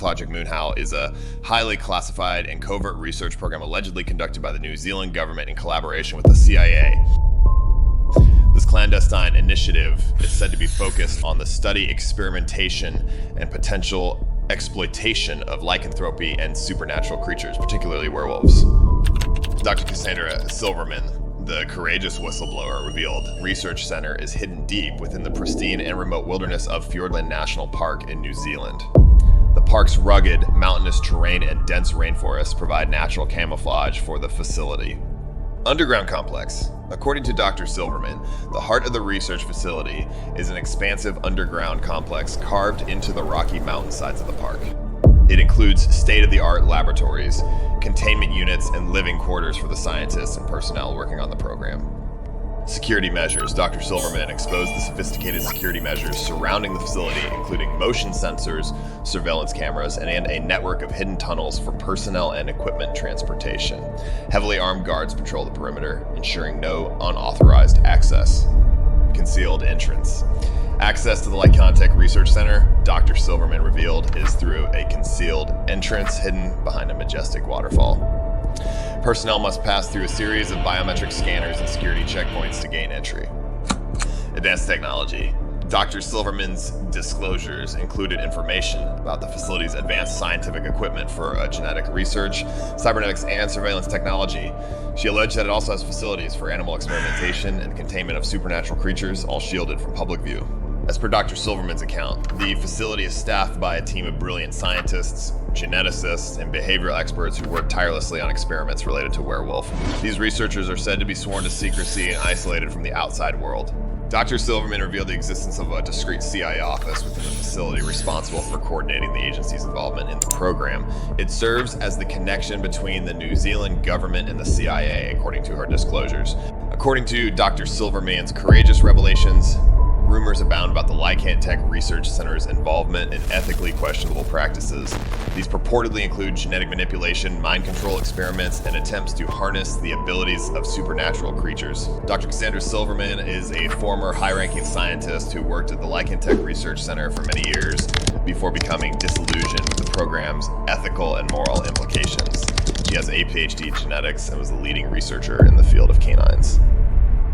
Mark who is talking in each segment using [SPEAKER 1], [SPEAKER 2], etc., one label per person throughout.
[SPEAKER 1] Project Moonhowl is a highly classified and covert research program allegedly conducted by the New Zealand government in collaboration with the CIA. This clandestine initiative is said to be focused on the study, experimentation, and potential exploitation of lycanthropy and supernatural creatures, particularly werewolves. Dr. Cassandra Silverman, the courageous whistleblower, revealed the research center is hidden deep within the pristine and remote wilderness of Fiordland National Park in New Zealand. The park's rugged, mountainous terrain and dense rainforests provide natural camouflage for the facility. Underground complex. According to Dr. Silverman, the heart of the research facility is an expansive underground complex carved into the rocky mountainsides of the park. It includes state-of-the-art laboratories, containment units, and living quarters for the scientists and personnel working on the program. Security measures. Dr. Silverman exposed the sophisticated security measures surrounding the facility, including motion sensors, surveillance cameras, and a network of hidden tunnels for personnel and equipment transportation. Heavily armed guards patrol the perimeter, ensuring no unauthorized access. Concealed entrance. Access to the Lycanthrope Research Center, Dr. Silverman revealed, is through a concealed entrance hidden behind a majestic waterfall. Personnel must pass through a series of biometric scanners and security checkpoints to gain entry. Advanced technology. Dr. Silverman's disclosures included information about the facility's advanced scientific equipment for genetic research, cybernetics, and surveillance technology. She alleged that it also has facilities for animal experimentation and containment of supernatural creatures, all shielded from public view. As per Dr. Silverman's account, the facility is staffed by a team of brilliant scientists, geneticists, and behavioral experts who work tirelessly on experiments related to werewolf. These researchers are said to be sworn to secrecy and isolated from the outside world. Dr. Silverman revealed the existence of a discreet CIA office within the facility responsible for coordinating the agency's involvement in the program. It serves as the connection between the New Zealand government and the CIA, according to her disclosures. According to Dr. Silverman's courageous revelations, rumors abound about the Lycanthrope Research Center's involvement in ethically questionable practices. These purportedly include genetic manipulation, mind control experiments, and attempts to harness the abilities of supernatural creatures. Dr. Cassandra Silverman is a former high-ranking scientist who worked at the Lycanthrope Research Center for many years before becoming disillusioned with the program's ethical and moral implications. She has a PhD in genetics and was the leading researcher in the field of canines.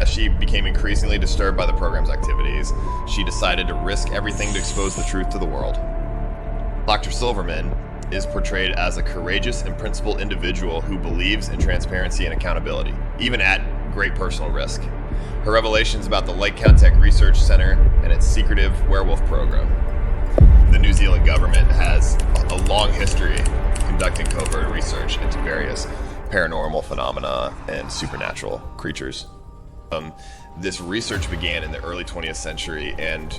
[SPEAKER 1] As she became increasingly disturbed by the program's activities, she decided to risk everything to expose the truth to the world. Dr. Silverman is portrayed as a courageous and principled individual who believes in transparency and accountability, even at great personal risk. Her revelations about the Lycanthrope Research Center and its secretive werewolf program. The New Zealand government has a long history conducting covert research into various paranormal phenomena and supernatural creatures. This research began in the early 20th century and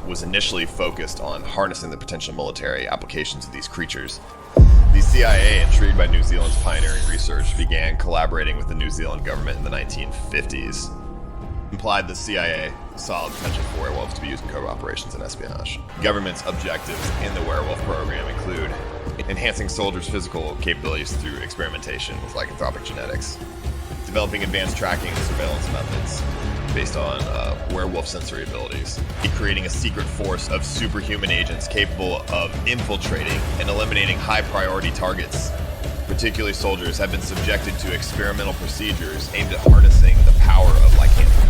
[SPEAKER 1] was initially focused on harnessing the potential military applications of these creatures. The CIA, intrigued by New Zealand's pioneering research, began collaborating with the New Zealand government in the 1950s. Implied the CIA saw the potential for werewolves to be used in covert operations and espionage. Government's objectives in the werewolf program include enhancing soldiers' physical capabilities through experimentation with lycanthropic genetics, developing advanced tracking and surveillance methods based on werewolf sensory abilities, creating a secret force of superhuman agents capable of infiltrating and eliminating high-priority targets. Particularly soldiers have been subjected to experimental procedures aimed at harnessing the power of lycanthropy.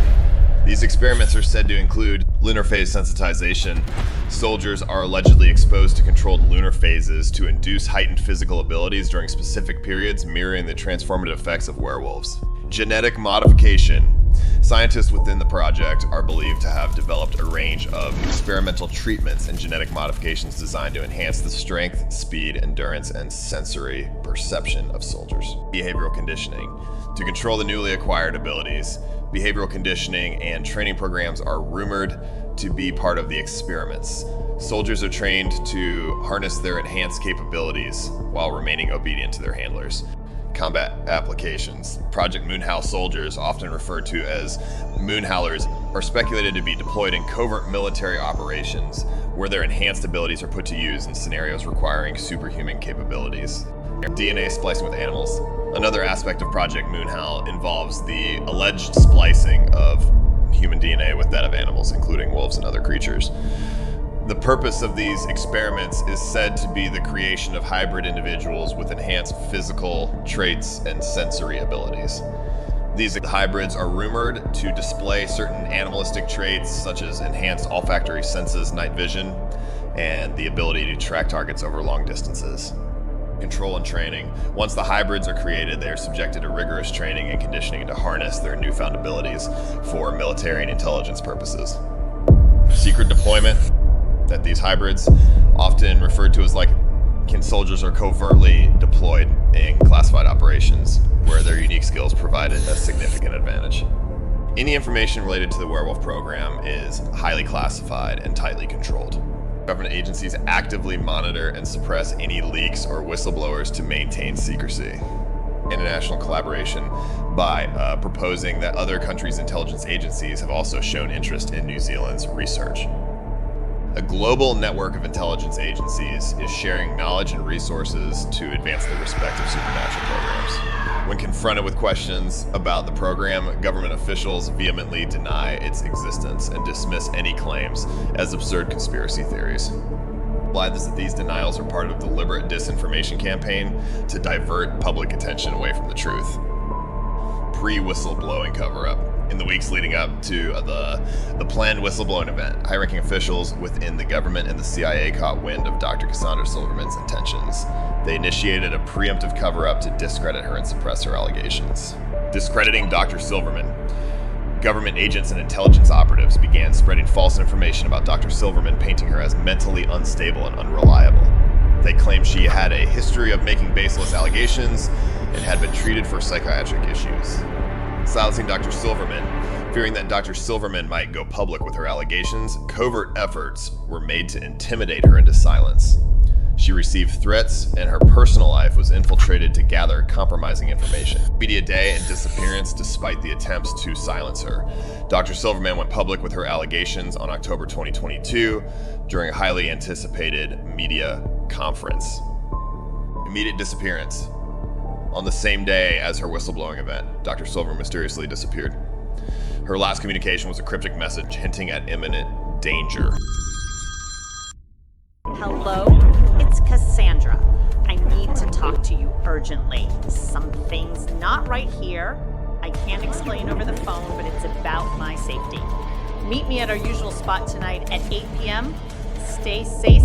[SPEAKER 1] These experiments are said to include lunar phase sensitization. Soldiers are allegedly exposed to controlled lunar phases to induce heightened physical abilities during specific periods, mirroring the transformative effects of werewolves. Genetic modification. Scientists within the project are believed to have developed a range of experimental treatments and genetic modifications designed to enhance the strength, speed, endurance, and sensory perception of soldiers. Behavioral conditioning. To control the newly acquired abilities, behavioral conditioning and training programs are rumored to be part of the experiments. Soldiers are trained to harness their enhanced capabilities while remaining obedient to their handlers. Combat applications. Project Moonhowl soldiers, often referred to as Moonhowlers, are speculated to be deployed in covert military operations where their enhanced abilities are put to use in scenarios requiring superhuman capabilities. DNA splicing with animals. Another aspect of Project Moonhowl involves the alleged splicing of human DNA with that of animals, including wolves and other creatures. The purpose of these experiments is said to be the creation of hybrid individuals with enhanced physical traits and sensory abilities. These hybrids are rumored to display certain animalistic traits such as enhanced olfactory senses, night vision, and the ability to track targets over long distances. Control and training. Once the hybrids are created, they are subjected to rigorous training and conditioning to harness their newfound abilities for military and intelligence purposes. Secret deployment. That these hybrids, often referred to as soldiers, are covertly deployed in classified operations where their unique skills provide a significant advantage. Any information related to the werewolf program is highly classified and tightly controlled. Government agencies actively monitor and suppress any leaks or whistleblowers to maintain secrecy. International collaboration by proposing that other countries' intelligence agencies have also shown interest in New Zealand's research. A global network of intelligence agencies is sharing knowledge and resources to advance their respective supernatural programs. When confronted with questions about the program, government officials vehemently deny its existence and dismiss any claims as absurd conspiracy theories. Implies that these denials are part of a deliberate disinformation campaign to divert public attention away from the truth. Pre-whistleblowing cover-up. In the weeks leading up to the planned whistleblowing event, high-ranking officials within the government and the CIA caught wind of Dr. Cassandra Silverman's intentions. They initiated a preemptive cover-up to discredit her and suppress her allegations. Discrediting Dr. Silverman, government agents and intelligence operatives began spreading false information about Dr. Silverman, painting her as mentally unstable and unreliable. They claimed she had a history of making baseless allegations and had been treated for psychiatric issues. Silencing Dr. Silverman, fearing that Dr. Silverman might go public with her allegations, covert efforts were made to intimidate her into silence. She received threats, and her personal life was infiltrated to gather compromising information. Media day and disappearance despite the attempts to silence her. Dr. Silverman went public with her allegations on October 2022 during a highly anticipated media conference. Immediate disappearance. On the same day as her whistleblowing event, Dr. Silver mysteriously disappeared. Her last communication was a cryptic message hinting at imminent danger.
[SPEAKER 2] Hello, it's Cassandra. I need to talk to you urgently. Something's not right here. I can't explain over the phone, but it's about my safety. Meet me at our usual spot tonight at 8 p.m. Stay safe.